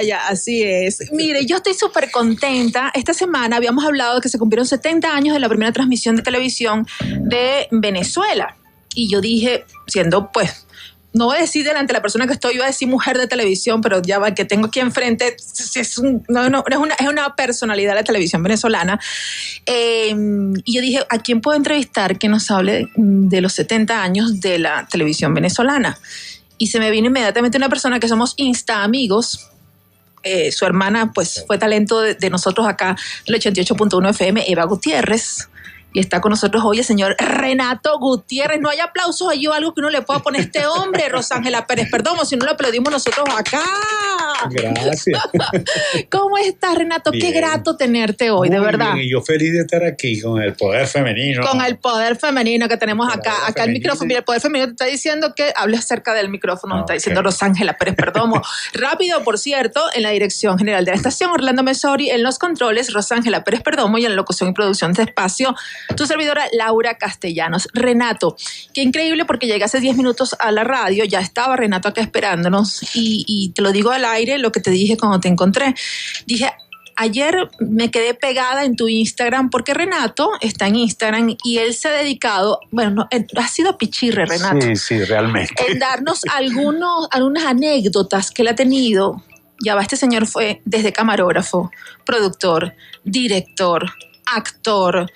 Ya, así es. Mire, yo estoy súper contenta. Esta semana habíamos hablado de que se cumplieron 70 años de la primera transmisión de televisión de Venezuela. Y yo dije, siendo pues, no voy a decir delante de la persona que estoy, yo voy a decir mujer de televisión, pero ya va, que tengo aquí enfrente, es una personalidad de la televisión venezolana. Y yo dije, ¿a quién puedo entrevistar que nos hable de los 70 años de la televisión venezolana? Y se me vino inmediatamente una persona que somos Insta amigos. Su hermana pues fue talento de nosotros acá, el 88.1 FM, Eva Gutiérrez. Y está con nosotros hoy el señor Renato Gutiérrez. No hay aplausos allí o algo que uno le pueda poner a este hombre, Rosángela Pérez Perdomo, si no lo aplaudimos nosotros acá. Gracias. ¿Cómo estás, Renato? Bien. Qué grato tenerte hoy, muy de verdad. Bien. Y yo feliz de estar aquí con el poder femenino. Con el poder femenino que tenemos acá. Acá el micrófono. Mira, el poder femenino te está diciendo que hables cerca del micrófono. Okay. Está diciendo Rosángela Pérez Perdomo. Rápido, por cierto, en la dirección general de la estación, Orlando Mesori, en los controles, Rosángela Pérez Perdomo, y en la locución y producción de espacio, tu servidora Laura Castellanos. Renato, qué increíble porque llegué hace 10 minutos a la radio, ya estaba Renato acá esperándonos y te lo digo al aire, lo que te dije cuando te encontré. Dije, ayer me quedé pegada en tu Instagram porque Renato está en Instagram y él se ha dedicado, bueno, ha sido pichirre, Renato. Sí, realmente. En darnos algunas anécdotas que él ha tenido. Ya va, este señor fue desde camarógrafo, productor, director, actor,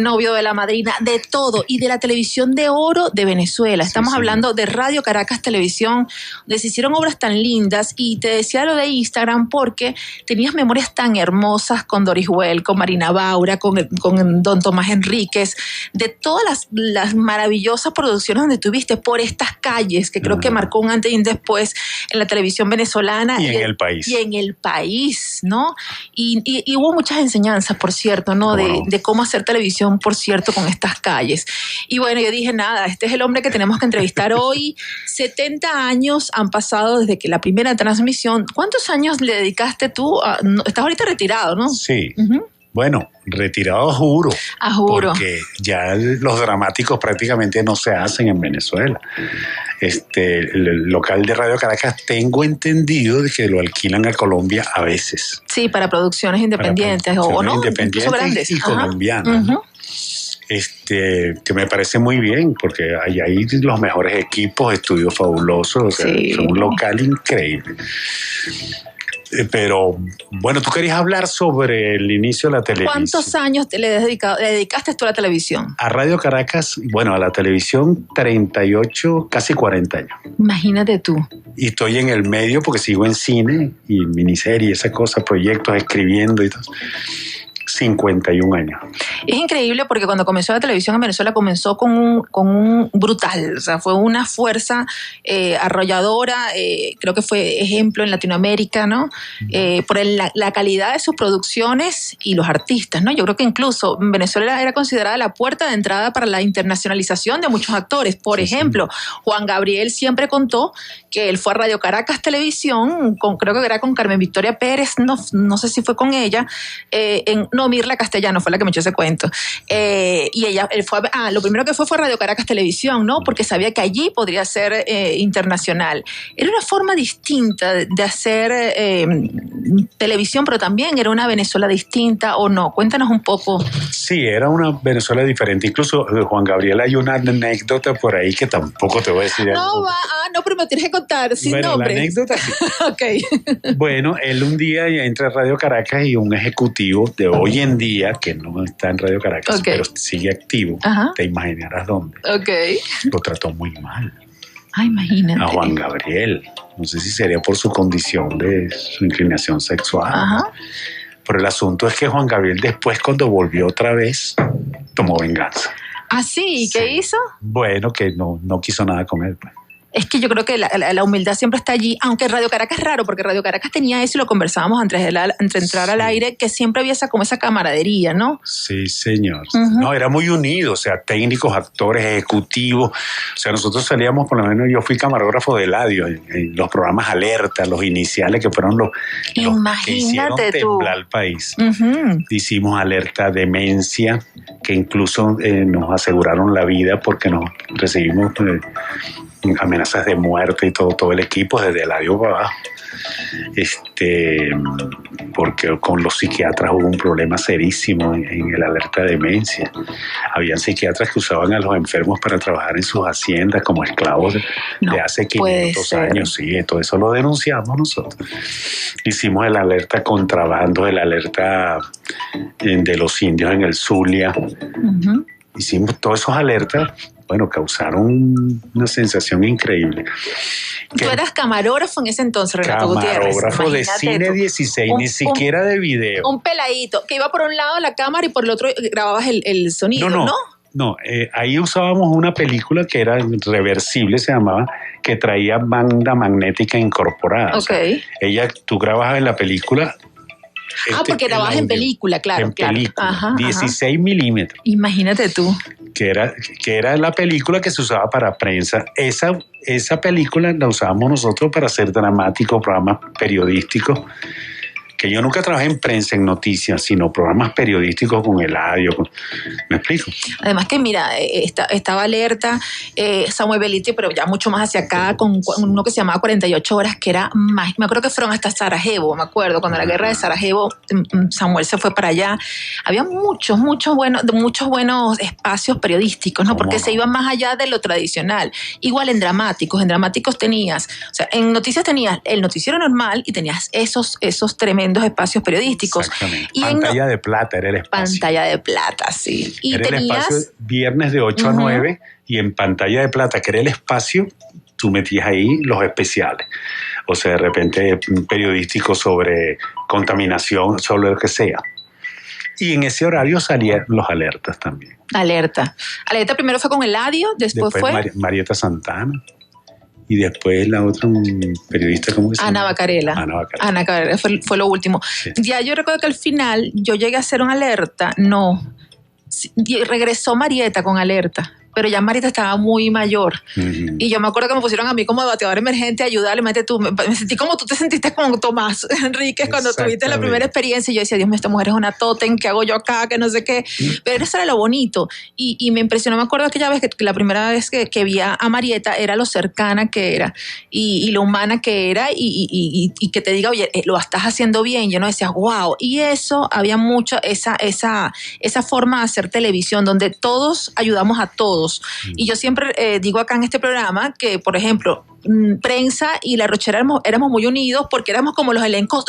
novio de la madrina, de todo, y de la televisión de oro de Venezuela. Estamos hablando de Radio Caracas Televisión, donde se hicieron obras tan lindas, y te decía lo de Instagram porque tenías memorias tan hermosas con Doris Well, con Marina Baura, con don Tomás Enríquez, de todas las maravillosas producciones donde tuviste por estas calles, que creo que marcó un antes y un después en la televisión venezolana. Y en el país. Y en el país, ¿no? Y hubo muchas enseñanzas, por cierto, ¿no? De cómo hacer televisión, por cierto, con estas calles. Y bueno, yo dije, nada, este es el hombre que tenemos que entrevistar hoy. 70 años han pasado desde que la primera transmisión. ¿Cuántos años le dedicaste tú? Estás ahorita retirado, ¿no? Sí. Bueno, retirado a juro. A juro. Porque ya los dramáticos prácticamente no se hacen en Venezuela. El local de Radio Caracas, tengo entendido de que lo alquilan a Colombia a veces. Sí, para producciones independientes, o no, independientes grandes. Y colombianas, ¿no? Que me parece muy bien, porque hay los mejores equipos, estudios fabulosos, o sea, es un local increíble. Pero, bueno, tú querías hablar sobre el inicio de la televisión. ¿Cuántos años le dedicaste tú a la televisión? A Radio Caracas, bueno, a la televisión 38, casi 40 años. Imagínate tú. Y estoy en el medio porque sigo en cine y miniserie, esas cosas, proyectos, escribiendo y todo. 51 años. Es increíble porque cuando comenzó la televisión en Venezuela comenzó con un brutal, o sea, fue una fuerza arrolladora, creo que fue ejemplo en Latinoamérica, ¿no? Por la calidad de sus producciones y los artistas, ¿no? Yo creo que incluso Venezuela era considerada la puerta de entrada para la internacionalización de muchos actores. Por ejemplo, Juan Gabriel siempre contó que él fue a Radio Caracas Televisión, creo que era con Carmen Victoria Pérez, no sé si fue con ella, Mirla Castellano fue la que me echó ese cuento. Y él fue lo primero que fue Radio Caracas Televisión, ¿no? Porque sabía que allí podría ser internacional. Era una forma distinta de hacer televisión, pero también era una Venezuela distinta, ¿o no? Cuéntanos un poco. Sí, era una Venezuela diferente. Incluso, Juan Gabriel, hay una anécdota por ahí que tampoco te voy a decir. No, pero me tienes que contar sin nombre. La anécdota sí. Ok. Bueno, él un día entra a Radio Caracas y un ejecutivo de hoy en día, que no está en Radio Caracas, pero sigue activo, te imaginarás dónde. Lo trató muy mal. Imagínate. A Juan Gabriel. No sé si sería por su condición de su inclinación sexual. Pero el asunto es que Juan Gabriel después, cuando volvió otra vez, tomó venganza. ¿Ah, sí? ¿Qué hizo? Bueno, que no quiso nada con él, pues. Es que yo creo que la humildad siempre está allí, aunque Radio Caracas es raro, porque Radio Caracas tenía eso y lo conversábamos antes de entrar al aire, que siempre había como esa camaradería, ¿no? Sí, señor. No, era muy unido, o sea, técnicos, actores, ejecutivos. O sea, nosotros salíamos, por lo menos yo fui camarógrafo de Eladio en los programas Alerta, los iniciales, que fueron los que hicieron temblar al país. Hicimos Alerta Demencia, que incluso nos aseguraron la vida porque nos recibimos amenazas de muerte y todo el equipo desde Eladio para abajo. porque con los psiquiatras hubo un problema serísimo en el alerta de demencia. Habían psiquiatras que usaban a los enfermos para trabajar en sus haciendas como esclavos de hace 500 años. Sí, todo eso lo denunciamos nosotros. Hicimos el alerta contrabando, el alerta de los indios en el Zulia. Uh-huh. Hicimos todos esos alertas, bueno, causaron una sensación increíble. Tú eras camarógrafo en ese entonces, Renato Gutiérrez. Camarógrafo de Cine 16, ni siquiera de video. Un peladito que iba por un lado de la cámara y por el otro grababas el sonido, ¿no? No, ahí usábamos una película que era reversible, se llamaba, que traía banda magnética incorporada. Okay. O sea, tú grababas en la película. Porque grababas en película, claro. En película, ajá, 16 milímetros. Imagínate tú. Que era la película que se usaba para prensa. Esa película la usábamos nosotros para hacer dramáticos, programas periodísticos. Que yo nunca trabajé en prensa, en noticias, sino programas periodísticos con Eladio. ¿Me explico? Además que, mira, estaba alerta Samuel Bellitti, pero ya mucho más hacia acá, con uno que se llamaba 48 horas, que era más. Me acuerdo que fueron hasta Sarajevo, me acuerdo, cuando la guerra de Sarajevo, Samuel se fue para allá. Había muchos buenos espacios periodísticos, ¿no? Porque se iban más allá de lo tradicional. Igual en dramáticos tenías, o sea, en noticias tenías el noticiero normal y tenías esos tremendos espacios periodísticos. Exactamente. Y pantalla de plata era el espacio. Pantalla de plata, sí. Y era el espacio viernes de 8 a 9 y en pantalla de plata, que era el espacio, tú metías ahí los especiales. O sea, de repente un periodístico sobre contaminación, sobre lo que sea. Y en ese horario salían los alertas también. Alerta primero fue con Eladio, después fue Marieta Santana. Y después la otra, un periodista, ¿cómo se llama? Ana Bacarela. Ana Bacarela fue lo último. Sí. Ya yo recuerdo que al final yo llegué a hacer una alerta. No. Regresó Marieta con alerta. Pero ya Marieta estaba muy mayor. Uh-huh. Y yo me acuerdo que me pusieron a mí como debatidor emergente a ayudarle. Me sentí como tú te sentiste con Tomás Enríquez cuando tuviste la primera experiencia. Y yo decía, Dios mío, esta mujer es una tótem, ¿qué hago yo acá? Que no sé qué. Pero eso era lo bonito. Y me impresionó, me acuerdo aquella vez que la primera vez que vi a Marieta era lo cercana que era y lo humana que era y que te diga, oye, lo estás haciendo bien. Yo no decía, wow. Y eso, había mucho esa forma de hacer televisión donde todos ayudamos a todos. Y yo siempre digo acá en este programa que, por ejemplo, prensa y La Rochera éramos muy unidos porque éramos como los elencos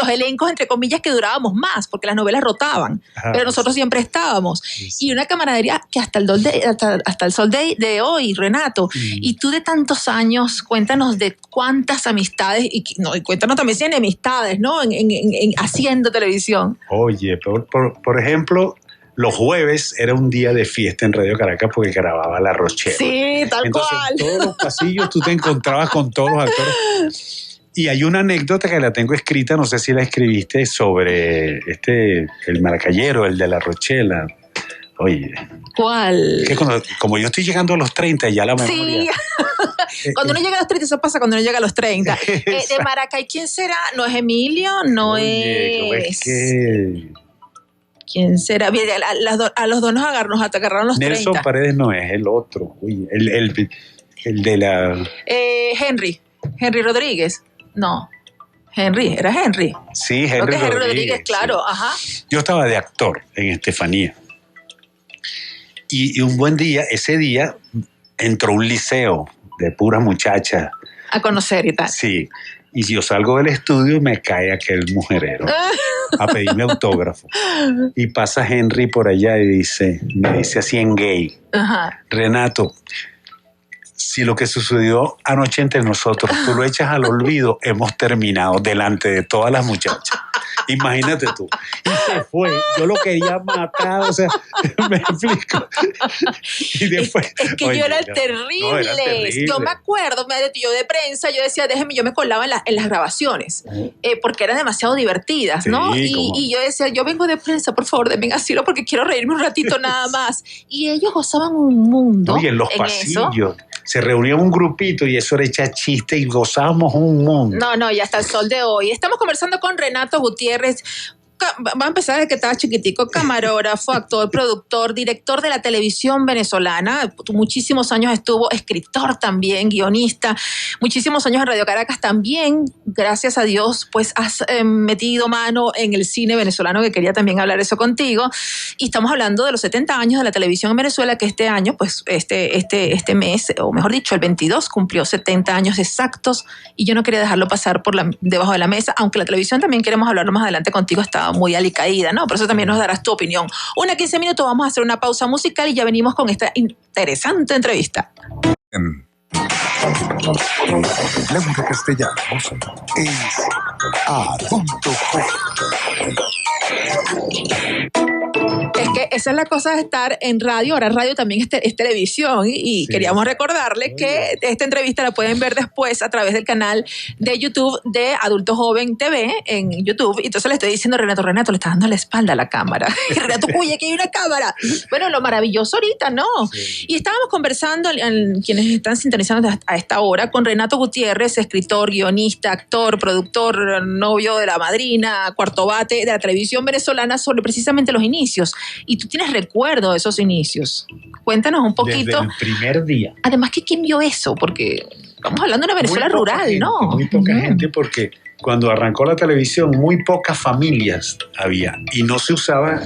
entre comillas que durábamos más porque las novelas rotaban, pero nosotros siempre estábamos. Y una camaradería que hasta el sol de hoy, Renato. Y tú de tantos años, cuéntanos de cuántas amistades y cuéntanos también si hay enemistades, ¿no? En haciendo televisión. Oye, por ejemplo, los jueves era un día de fiesta en Radio Caracas porque grababa La Rochera. Sí, tal Entonces, cual. En todos los pasillos tú te encontrabas con todos los actores. Y hay una anécdota que la tengo escrita, no sé si la escribiste, sobre el maracayero, el de La Rochela. Oye. ¿Cuál? Que como yo estoy llegando a los 30, ya la memoria. Sí. Cuando uno llega a los 30, eso pasa cuando uno llega a los 30. De Maracay, ¿quién será? ¿No es Emilio? No. Oye, ¿cómo es que...? ¿Quién será? A los dos nos agarraron los Nelson 30. Paredes no es, el otro. Uy, el de la... Henry Rodríguez. No. Era Henry. Sí, Henry Rodríguez, claro. Sí. Ajá. Yo estaba de actor en Estefanía. Y un buen día, ese día, entró un liceo de puras muchachas. A conocer y tal. Sí. Y si yo salgo del estudio y me cae aquel mujerero a pedirme autógrafo. Y pasa Henry por allá y me dice así en gay, ajá, Renato, si lo que sucedió anoche entre nosotros tú lo echas al olvido, hemos terminado delante de todas las muchachas. Imagínate tú. Y se fue. Yo lo quería matar, o sea, me explico. Y después, es que yo era terrible. No, era terrible. Yo me acuerdo, yo de prensa, yo decía, yo me colaba en las grabaciones, porque eran demasiado divertidas, sí, ¿no? Y yo decía, yo vengo de prensa, por favor, denme asilo porque quiero reírme un ratito nada más. Y ellos gozaban un mundo. Oye, en los pasillos. Eso. Se reunía un grupito y eso era echar chiste y gozábamos un mundo. No, y hasta el sol de hoy. Estamos conversando con Renato Gutiérrez, va a empezar desde que estaba chiquitico, camarógrafo, actor, productor, director de la televisión venezolana, muchísimos años estuvo, escritor también, guionista, muchísimos años en Radio Caracas también, gracias a Dios, pues has metido mano en el cine venezolano, que quería también hablar eso contigo, y estamos hablando de los 70 años de la televisión en Venezuela, que este año, pues este mes, o mejor dicho, el 22, cumplió 70 años exactos, y yo no quería dejarlo pasar debajo de la mesa, aunque la televisión también queremos hablar más adelante contigo, está muy alicaída, ¿no? Por eso también nos darás tu opinión. 15 minutos, vamos a hacer una pausa musical y ya venimos con esta interesante entrevista. Laura Castellanos es Adulto Joven. Es que esa es la cosa de estar en radio. Ahora radio también es televisión y sí, queríamos recordarles que esta entrevista la pueden ver después a través del canal de YouTube de Adulto Joven TV en YouTube. Entonces le estoy diciendo, Renato, le está dando la espalda a la cámara. Y Renato, cuye, que hay una cámara. Bueno, lo maravilloso ahorita, ¿no? Sí. Y estábamos conversando, quienes están sintonizando a esta hora, con Renato Gutiérrez, escritor, guionista, actor, productor, novio de la madrina, cuarto bate de la televisión venezolana, sobre precisamente los inicios. Y tú tienes recuerdo de esos inicios. Cuéntanos un poquito. Desde el primer día. Además, ¿quién vio eso? Porque estamos hablando de una Venezuela rural, gente, ¿no? Muy poca gente, porque cuando arrancó la televisión, muy pocas familias había. Y no se usaba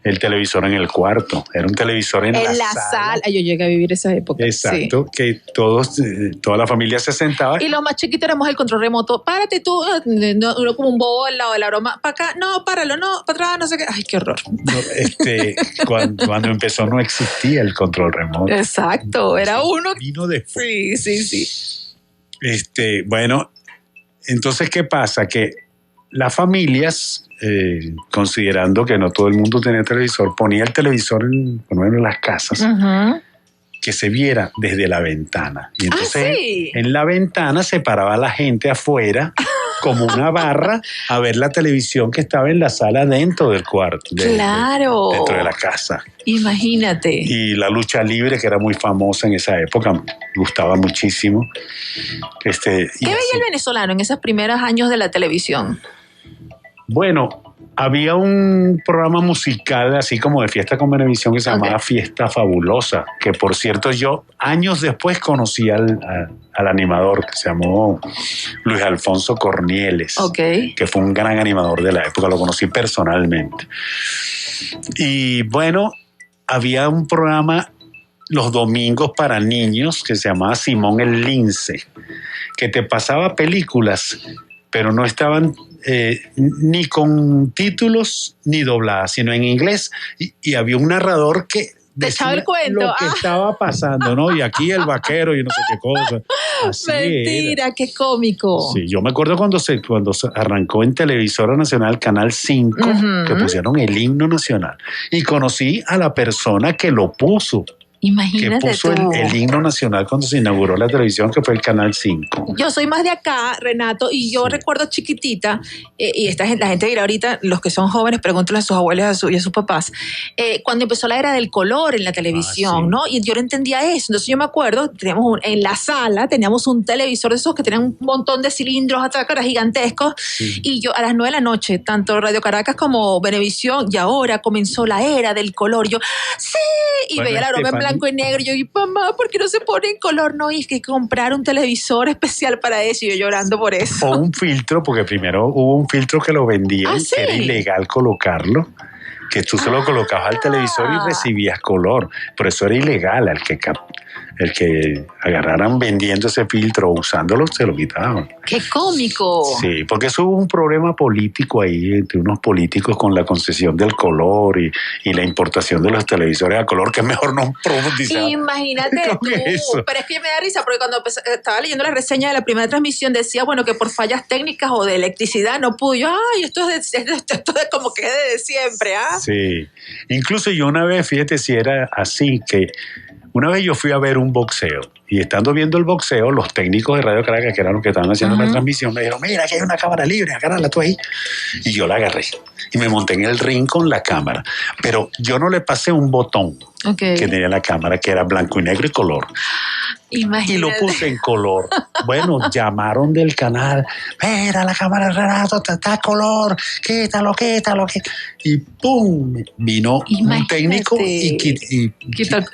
el televisor en el cuarto, era un televisor en la sala. Yo llegué a vivir esa época. Exacto, sí. Que toda la familia se sentaba. Y los más chiquitos éramos el control remoto. Párate tú, no como un bobo al lado de la broma. Para acá, no, páralo, no, para atrás, no sé qué. Ay, qué horror. No, cuando empezó no existía el control remoto. Exacto, era uno. Vino después. Sí. Bueno, entonces, ¿qué pasa? Que las familias, considerando que no todo el mundo tenía televisor, ponía el televisor por lo menos en las casas, que se viera desde la ventana. Y entonces en la ventana se paraba la gente afuera como una barra a ver la televisión que estaba en la sala dentro del cuarto. Claro. Dentro de la casa. Imagínate. Y la lucha libre, que era muy famosa en esa época, me gustaba muchísimo. ¿Qué veía el venezolano en esos primeros años de la televisión? Bueno, había un programa musical así como de fiesta con Venevisión que se llamaba Fiesta Fabulosa, que por cierto yo años después conocí al animador, que se llamó Luis Alfonso Cornieles, que fue un gran animador de la época, lo conocí personalmente. Y bueno, había un programa los domingos para niños que se llamaba Simón el Lince, que te pasaba películas, pero no estaban ni con títulos ni dobladas, sino en inglés, y había un narrador que decía el cuento, lo que estaba pasando, ¿no? Y aquí el vaquero y no sé qué cosa. Así mentira, era. Qué cómico. Sí, yo me acuerdo cuando se arrancó en Televisora Nacional, Canal 5, que pusieron el himno nacional, y conocí a la persona que lo puso. Imagínate que puso el himno nacional cuando se inauguró la televisión, que fue el Canal 5. Yo soy más de acá, Renato, y yo recuerdo chiquitita, y la gente dirá ahorita, los que son jóvenes, pregúntenle a sus abuelos y a sus papás, cuando empezó la era del color en la televisión, ¿no? Y yo no entendía eso. Entonces yo me acuerdo, en la sala teníamos un televisor de esos que tenían un montón de cilindros atrás, que eran gigantescos, y yo a las 9 de la noche, tanto Radio Caracas como Venevisión, y ahora comenzó la era del color. Yo, ¡sí! Y veía la broma en blanco y negro. Y yo, mamá, ¿por qué no se pone en color? No, y es que hay que comprar un televisor especial para eso. Y yo llorando por eso. O un filtro, porque primero hubo un filtro que lo vendían, que era ilegal colocarlo, que tú se lo colocabas al televisor y recibías color. Pero eso era ilegal. El que agarraran vendiendo ese filtro o usándolo, se lo quitaban. ¡Qué cómico! Sí, porque eso hubo un problema político ahí entre unos políticos con la concesión del color y la importación de los televisores a color, que es mejor no profundizar. Imagínate tú. Pero es que me da risa, porque cuando estaba leyendo la reseña de la primera transmisión decía, bueno, que por fallas técnicas o de electricidad no pudo. Yo, esto es como que de siempre, ¿ah? Sí. Incluso yo una vez, fíjate si era así, que una vez yo fui a ver un boxeo y estando viendo el boxeo, los técnicos de Radio Caracas, que eran los que estaban haciendo la transmisión, me dijeron, mira, aquí hay una cámara libre, agárrala tú ahí. Y yo la agarré y me monté en el ring con la cámara. Pero yo no le pasé un botón que tenía la cámara, que era blanco y negro y color. Imagínate. Y lo puse en color. Bueno, llamaron del canal. Mira, la cámara de Renato está a color. Quítalo. Y ¡pum! Vino un técnico y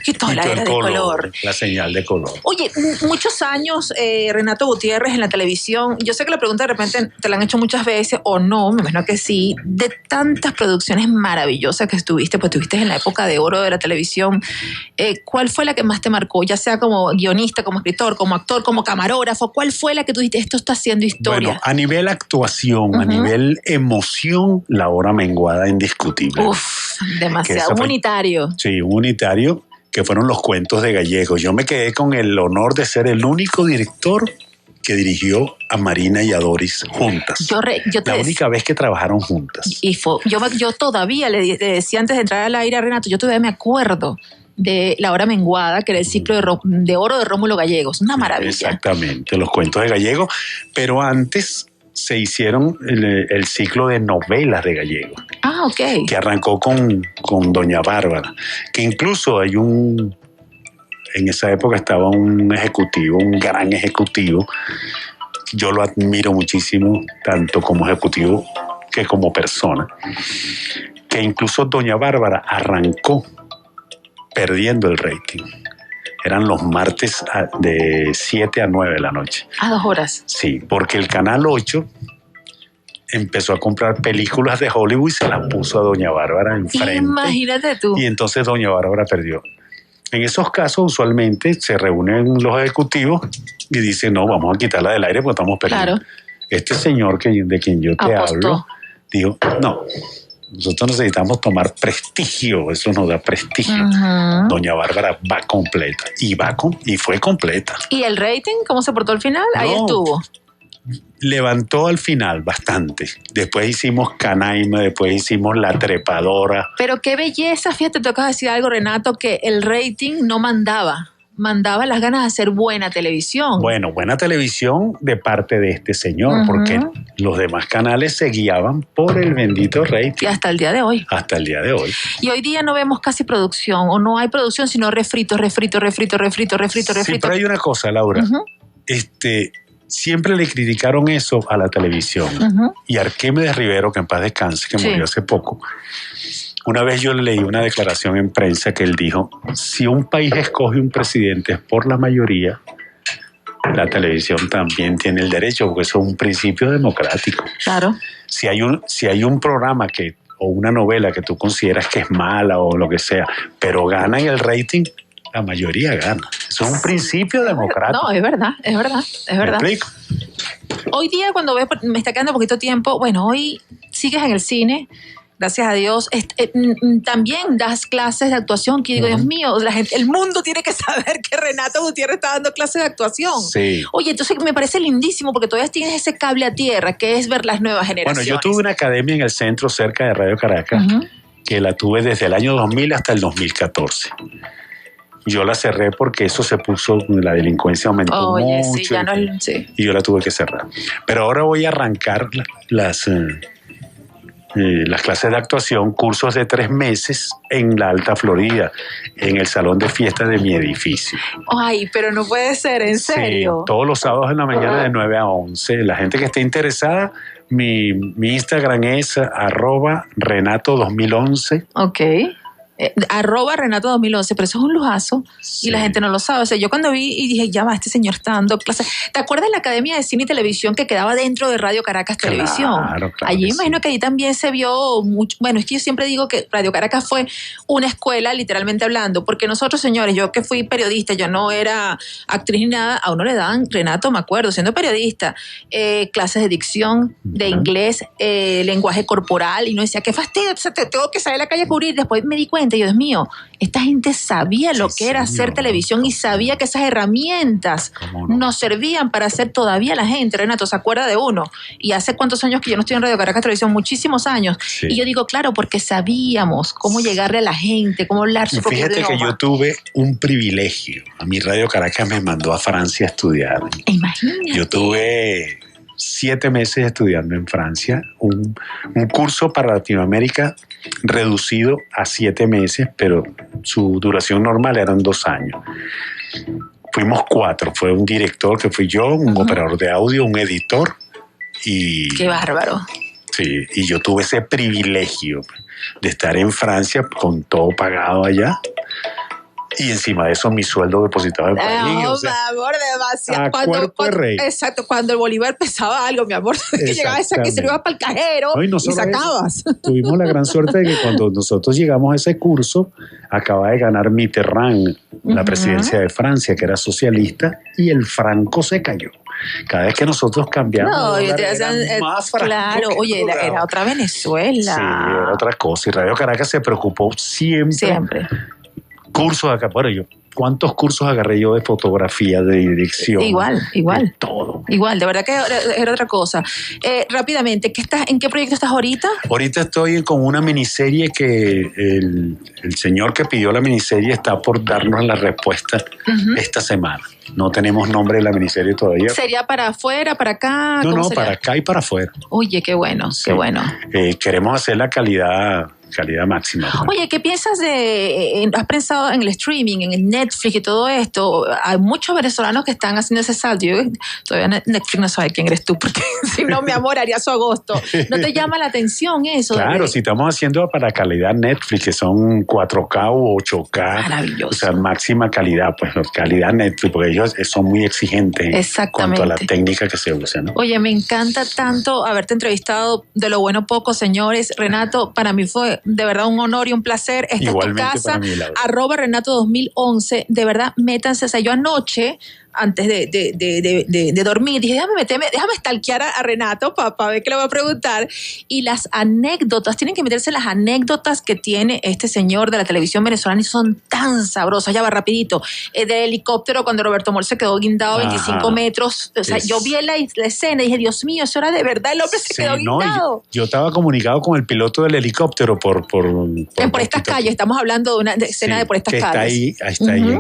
quitó la era de color. La señal de color. Oye, muchos años, Renato Gutiérrez en la televisión. Yo sé que la pregunta de repente te la han hecho muchas veces o no, me imagino que sí. De tantas producciones maravillosas que estuviste, pues estuviste en la época de oro de la televisión. ¿Cuál fue la que más te marcó? Ya sea como guionista, como escritor, como actor, como camarógrafo. ¿Cuál fue la que tú dijiste, esto está haciendo historia? Bueno, a nivel actuación, a nivel emoción, La Hora Menguada, indiscutible. Uf, demasiado unitario. Sí, un unitario, que fueron los cuentos de Gallegos. Yo me quedé con el honor de ser el único director que dirigió a Marina y a Doris juntas. La única vez que trabajaron juntas. Y yo todavía le decía antes de entrar al aire a Renato, yo todavía me acuerdo de La Hora Menguada, que era el ciclo de oro de Rómulo Gallegos. Una maravilla. Exactamente, los cuentos de Gallegos. Pero antes se hicieron el ciclo de novelas de Gallegos. Ah, ok. Que arrancó con Doña Bárbara. Que incluso hay en esa época estaba un ejecutivo, un gran ejecutivo. Yo lo admiro muchísimo, tanto como ejecutivo que como persona. Que incluso Doña Bárbara arrancó perdiendo el rating. Eran los martes de 7 a 9 de la noche. ¿A 2 horas? Sí, porque el Canal 8 empezó a comprar películas de Hollywood y se las puso a Doña Bárbara enfrente. Imagínate tú. Y entonces Doña Bárbara perdió. En esos casos, usualmente, se reúnen los ejecutivos y dicen, no, vamos a quitarla del aire porque estamos perdiendo. Claro. Este señor de quien yo te hablo, dijo, no, nosotros necesitamos tomar prestigio, eso nos da prestigio. Doña Bárbara va completa, y fue completa. ¿Y el rating, cómo se portó al final? No, ahí estuvo. Levantó al final bastante. Después hicimos Canaima, después hicimos La Trepadora. Pero qué belleza, fíjate, te acabas de decir algo, Renato, que el rating no mandaba las ganas de hacer buena televisión. Bueno, buena televisión de parte de este señor, porque los demás canales se guiaban por el bendito rating. Y hasta el día de hoy. Hasta el día de hoy. Y hoy día no vemos casi producción, o no hay producción, sino refrito. Sí, pero hay una cosa, Laura. Siempre le criticaron eso a la televisión. Y Arquímedes Rivero, que en paz descanse, que murió hace poco, una vez yo le leí una declaración en prensa que él dijo, si un país escoge un presidente por la mayoría, la televisión también tiene el derecho, porque eso es un principio democrático. Claro. Si hay un programa o una novela que tú consideras que es mala o lo que sea, pero gana en el rating, la mayoría gana. Eso es un principio democrático. No, es verdad. ¿Me explico? Hoy día, cuando ves, me está quedando poquito tiempo, bueno, hoy sigues en el cine, gracias a Dios. También das clases de actuación, que digo, Dios mío, el mundo tiene que saber que Renato Gutiérrez está dando clases de actuación. Sí. Oye, entonces me parece lindísimo, porque todavía tienes ese cable a tierra, que es ver las nuevas generaciones. Bueno, yo tuve una academia en el centro cerca de Radio Caracas, que la tuve desde el año 2000 hasta el 2014. Yo la cerré porque eso se puso, la delincuencia aumentó mucho. Sí, ya no, y yo la tuve que cerrar. Pero ahora voy a arrancar las clases de actuación, cursos de 3 meses en la Alta Florida, en el salón de fiestas de mi edificio. Ay, pero no puede ser, ¿en serio? Sí, todos los sábados en la mañana de 9 a 11. La gente que esté interesada, mi Instagram es @Renato2011. Ok. @Renato 2011, pero eso es un lujazo y la gente no lo sabe. O sea, yo cuando vi y dije, ya va, este señor está dando clases. ¿Te acuerdas de la Academia de Cine y Televisión que quedaba dentro de Radio Caracas Televisión? Claro, allí me imagino que ahí también se vio mucho. Bueno, es que yo siempre digo que Radio Caracas fue una escuela, literalmente hablando, porque nosotros, señores, yo que fui periodista, yo no era actriz ni nada, a uno le daban, Renato, me acuerdo, siendo periodista, clases de dicción, de inglés, lenguaje corporal, y no decía, qué fastidio, te tengo que salir a la calle a cubrir. Después me di cuenta, y Dios mío, esta gente sabía lo que era hacer televisión y sabía que esas herramientas nos servían para hacer todavía la gente. Renato, ¿se acuerda de uno? Y hace cuántos años que yo no estoy en Radio Caracas Televisión, muchísimos años. Sí. Y yo digo, claro, porque sabíamos cómo llegarle a la gente, cómo hablar su propio idioma. Fíjate que yo tuve un privilegio. A mí Radio Caracas me mandó a Francia a estudiar. Imagínate. Yo tuve 7 meses estudiando en Francia, un curso para Latinoamérica reducido a 7 meses, pero su duración normal eran 2 años. fuimos 4. Fue un director que fui yo, un operador de audio, un editor y... ¡Qué bárbaro! Sí, y yo tuve ese privilegio de estar en Francia con todo pagado allá. Y encima de eso mi sueldo depositado en París. No, mi amor, demasiado. Exacto, cuando el bolívar pesaba algo, mi amor, que llegaba esa que se lo iba para el cajero y sacabas. Tuvimos la gran suerte de que cuando nosotros llegamos a ese curso, acaba de ganar Mitterrand la presidencia de Francia, que era socialista, y el franco se cayó. Cada vez que nosotros cambiamos, era más franco. Claro, oye, era otra Venezuela. Sí, era otra cosa. Y Radio Caracas se preocupó siempre. Cursos acá, bueno, ¿cuántos cursos agarré yo de fotografía, de dirección? Igual. De todo. Igual, de verdad que era otra cosa. Rápidamente, ¿en qué proyecto estás ahorita? Ahorita estoy con una miniserie que el señor que pidió la miniserie está por darnos la respuesta esta semana. No tenemos nombre de la miniserie todavía. ¿Sería para afuera, para acá? No, para acá y para afuera. Oye, qué bueno, sí. Qué bueno. Queremos hacer la calidad máxima. Oye, ¿qué piensas has pensado en el streaming, en el Netflix y todo esto? Hay muchos venezolanos que están haciendo ese salto. Todavía Netflix no sabe quién eres tú, porque si no, mi amor, haría su agosto. ¿No te llama la atención eso? Claro, si estamos haciendo para calidad Netflix, que son 4K o 8K. Maravilloso. O sea, máxima calidad, pues calidad Netflix, porque ellos son muy exigentes en cuanto a la técnica que se usa, ¿no? Oye, me encanta tanto haberte entrevistado. De lo bueno poco, señores. Renato, para mí fue de verdad un honor y un placer. Esta es tu casa, @Renato2011. De verdad, métanse. O sea, yo anoche, antes de dormir, dije, déjame stalkear a Renato para ver qué le voy a preguntar. Y las anécdotas, tienen que meterse las anécdotas que tiene este señor de la televisión venezolana y son tan sabrosas. Ya va rapidito. Del helicóptero cuando Roberto Moll se quedó guindado 25 metros. O sea, yo vi la escena y dije, Dios mío, eso era de verdad, el hombre se quedó guindado. Yo estaba comunicado con el piloto del helicóptero por estas calles. Estamos hablando de una escena de por estas calles. Está ahí.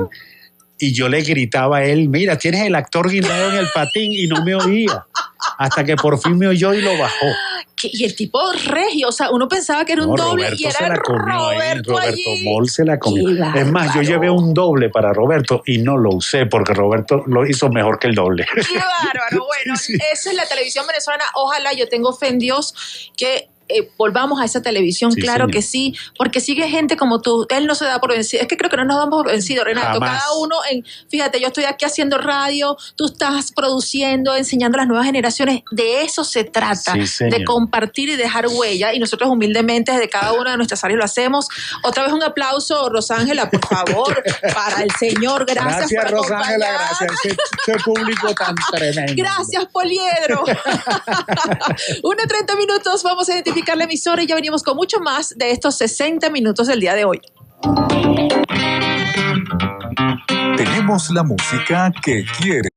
Y yo le gritaba a él, mira, tienes el actor guindado en el patín, y no me oía. Hasta que por fin me oyó y lo bajó. Y el tipo regio, o sea, uno pensaba que era un doble Roberto y era Roberto Moll se la comió. Qué es más, yo llevé un doble para Roberto y no lo usé porque Roberto lo hizo mejor que el doble. ¡Qué bárbaro! Bueno, sí. Esa es la televisión venezolana. Ojalá, yo tengo fe en Dios que volvamos a esa televisión, claro, señor. Que sí, porque sigue gente como tú, él no se da por vencido, es que creo que no nos damos por vencido, Renato. Jamás. Cada uno, fíjate, yo estoy aquí haciendo radio, tú estás produciendo, enseñando a las nuevas generaciones, de eso se trata, de compartir y dejar huella, y nosotros humildemente desde cada una de nuestras áreas lo hacemos. Otra vez un aplauso, Rosángela, por favor, para el señor, gracias por Rosángela, gracias, ese público tan tremendo. Gracias, Poliedro. 1:30 minutos, vamos a identificar la emisora y ya venimos con mucho más de estos 60 minutos del día de hoy. Tenemos la música que quieres